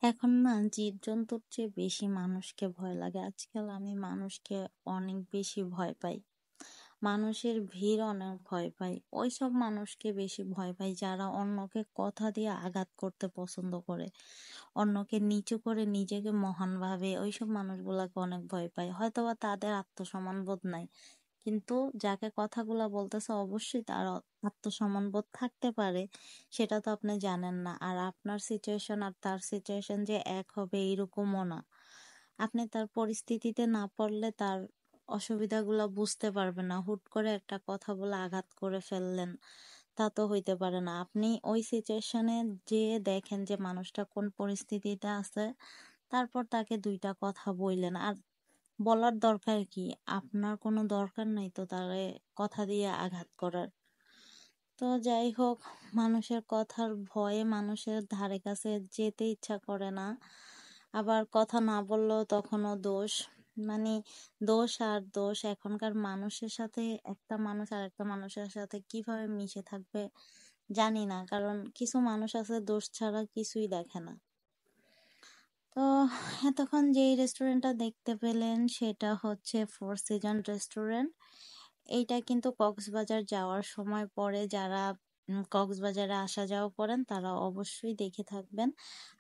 এখন না জীবজন্তুর চেয়ে বেশি মানুষকে ভয় লাগে। আজকাল আমি মানুষকে অনেক বেশি ভয় পাই। মানুষের ভিড় অনেক ভয় পাই। ওইসব মানুষকে বেশি ভয় পাই যারা অন্যকে কথা দিয়ে আঘাত করতে পছন্দ করে। অন্যকে নিচু করে নিজেকে মহান ভাবে, ওইসব মানুষগুলাকে অনেক ভয় পাই। হয়তোবা তাদের আত্মসম্মান বোধ নাই। কিন্তু যাকে কথাগুলা বলতেছে অবশ্যই তার আত্মসম্মান বোধ থাকতে পারে, সেটা তো আপনি জানেন না। আর আপনার সিচুয়েশন আর তার সিচুয়েশন যে এক হবে এরকমও না। আপনি তার পরিস্থিতিতে না পড়লে তার অসুবিধাগুলো বুঝতে পারবেন না। হুট করে একটা কথা বলে আঘাত করে ফেললেন, তা তো হইতে পারে না। আপনি ওই সিচুয়েশনে যে দেখেন যে মানুষটা কোন পরিস্থিতিতে আছে, তারপর তাকে দুইটা কথা বললেন। আর বলার দরকার কি? আপনার কোনো দরকার নাই তো তারে কথা দিয়ে আঘাত করার। তো যাই হোক, মানুষের কথার ভয়ে মানুষের ধারে কাছে যেতে ইচ্ছা করে না। আবার কথা না বললেও তখনও দোষ। মানে দোষ আর দোষ। এখনকার মানুষের সাথে একটা মানুষ আর একটা মানুষের সাথে কিভাবে মিশে থাকবে জানি না। কারণ কিছু মানুষ আছে দোষ ছাড়া কিছুই দেখে না। তো এতক্ষণ যেই রেস্টুরেন্টটা দেখতে পেলেন সেটা হচ্ছে ফোর সিজন রেস্টুরেন্ট। এইটা কিন্তু কক্সবাজার যাওয়ার সময় পরে যারা কক্সবাজারে আসা যাওয়া করেন তারা অবশ্যই দেখে থাকবেন।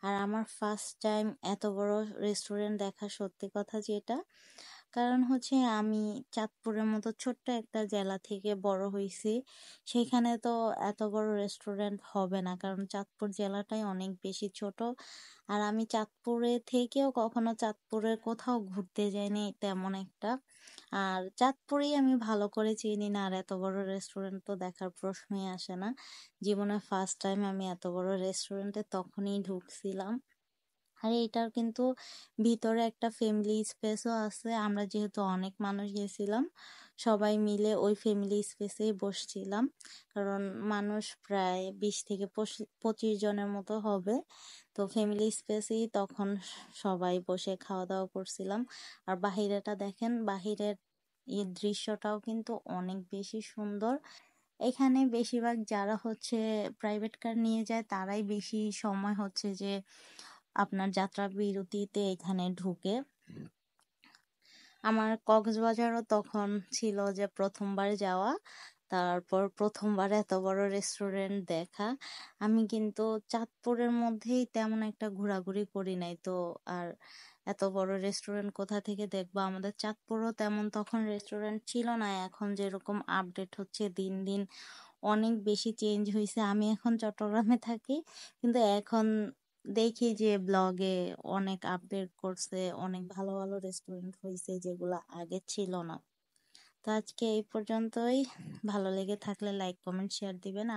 আর আমার ফার্স্ট টাইম এত বড় রেস্টুরেন্ট দেখা, সত্যি কথা যেটা। কারণ হচ্ছে আমি চাঁদপুরের মতো ছোট্ট একটা জেলা থেকে বড় হয়েছি। সেখানে তো এত বড় রেস্টুরেন্ট হবে না, কারণ চাঁদপুর জেলাটাই অনেক বেশি ছোট। আর আমি চাঁদপুরে থেকেও কখনো চাঁদপুরের কোথাও ঘুরতে যাইনি তেমন একটা। আর চাঁদপুরেই আমি ভালো করে চিনি না, আর এত বড় রেস্টুরেন্ট তো দেখার প্রশ্নই আসে না। জীবনে ফার্স্ট টাইম আমি এত বড় রেস্টুরেন্টে তখনই ঢুকছিলাম। আর এইটার কিন্তু ভিতরে একটা ফ্যামিলি স্পেসও আছে। আমরা যেহেতু অনেক মানুষ গেছিলাম, সবাই মিলে ওই ফ্যামিলি স্পেসেই বসছিলাম। কারণ মানুষ প্রায় 20 থেকে 25 জনের মতো হবে। তো ফ্যামিলি স্পেসেই তখন সবাই বসে খাওয়া দাওয়া করছিলাম। আর বাহিরেটা দেখেন, বাহিরের এই দৃশ্যটাও কিন্তু অনেক বেশি সুন্দর। এখানে বেশিরভাগ যারা হচ্ছে প্রাইভেট কার নিয়ে যায় তারাই বেশি সময় হচ্ছে যে আপনার যাত্রা বিরতিতে এখানে ঢুকে। আমার কক্সবাজারও তখন ছিল যে প্রথমবার যাওয়া, তারপর প্রথমবার এত বড় রেস্টুরেন্ট দেখা। আমি কিন্তু চাঁদপুরের মধ্যেই তেমন একটা ঘোরাঘুরি করি নাই তো। আর এত বড় রেস্টুরেন্ট কোথা থেকে দেখবো? আমাদের চাঁদপুরও তেমন তখন রেস্টুরেন্ট ছিল না। এখন যেরকম আপডেট হচ্ছে দিন দিন অনেক বেশি চেঞ্জ হয়েছে। আমি এখন চট্টগ্রামে থাকি, কিন্তু এখন দেখি যে ব্লগে অনেক আপডেট করছে, অনেক ভালো ভালো রেস্টুরেন্ট হয়েছে যেগুলো আগে ছিল না। তো আজকে এই পর্যন্তই। ভালো লেগে থাকলে লাইক কমেন্ট শেয়ার দিবেন।